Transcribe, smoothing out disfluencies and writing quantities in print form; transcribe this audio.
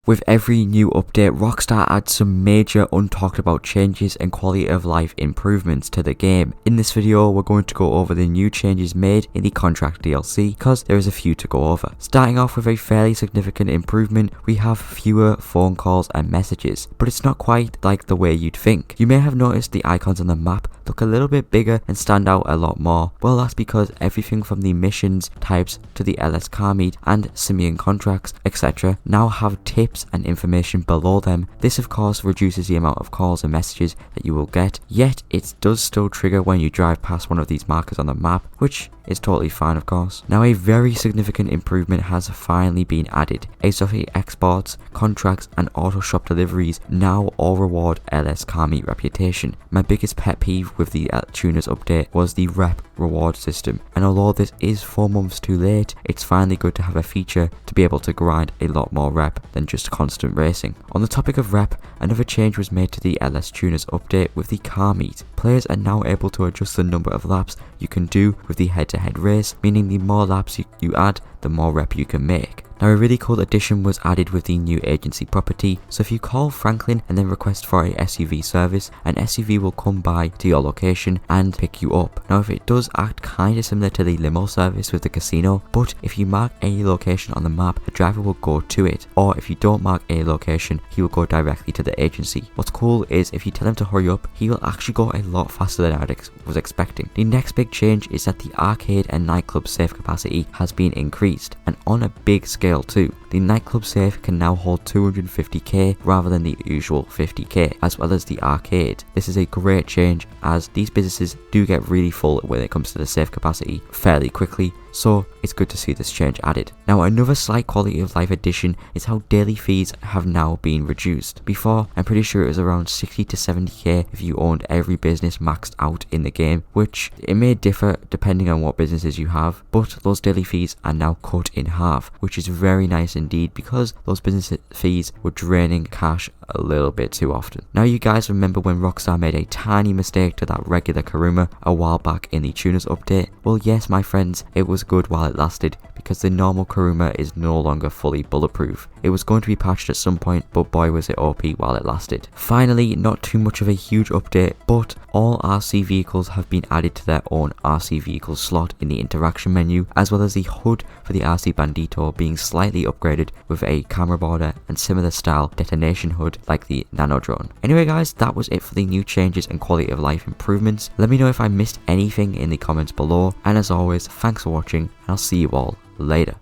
With every new update, Rockstar adds some major untalked about changes and quality of life improvements to the game. In this video, we're going to go over the new changes made in the Contract DLC, because there is a few to go over. Starting off with a fairly significant improvement, we have fewer phone calls and messages, but it's not quite like the way you'd think. You may have noticed the icons on the map look a little bit bigger and stand out a lot more. Well, that's because everything from the missions types to the LS car meet and simian contracts, etc. now have tips and information below them. This of course reduces the amount of calls and messages that you will get, yet it does still trigger when you drive past one of these markers on the map, which is totally fine of course. Now a very significant improvement has finally been added. Exotic exports, contracts and auto shop deliveries now all reward LS car meet reputation. My biggest pet peeve with the tuners update was the rep reward system, and although this is 4 months too late, it's finally good to have a feature to be able to grind a lot more rep than just constant racing. On the topic of rep, another change was made to the LS tuners update with the car meet. Players are now able to adjust the number of laps you can do with the head-to-head race, meaning the more laps you add, the more rep you can make. Now a really cool addition was added with the new agency property, so if you call Franklin and then request for a SUV service, an SUV will come by to your location and pick you up. Now if it does act kinda similar to the limo service with the casino, but if you mark any location on the map, the driver will go to it, or if you don't mark a location, he will go directly to the agency. What's cool is if you tell him to hurry up, he will actually go a lot faster than I was expecting. The next big change is that the arcade and nightclub safe capacity has been increased, and on a big scale too. The nightclub safe can now hold 250k rather than the usual 50k, as well as the arcade. This is a great change as these businesses do get really full when it comes to the safe capacity fairly quickly, so it's good to see this change added. Now another slight quality of life addition is how daily fees have now been reduced. Before, I'm pretty sure it was around 60 to 70k if you owned every business maxed out in the game, which it may differ depending on what businesses you have, but those daily fees are now cut in half, which is very nice indeed because those business fees were draining cash a little bit too often. Now you guys remember when Rockstar made a tiny mistake to that regular Kuruma a while back in the tuners update? Well yes my friends, it was good while it lasted, because the normal Kuruma is no longer fully bulletproof. It was going to be patched at some point, but boy was it OP while it lasted. Finally, not too much of a huge update, but all RC vehicles have been added to their own RC vehicle slot in the interaction menu, as well as the HUD for the RC Bandito being slightly upgraded with a camera border and similar style detonation HUD like the Nano Drone. Anyway guys, that was it for the new changes and quality of life improvements. Let me know if I missed anything in the comments below, and as always, thanks for watching, and I'll see you all later.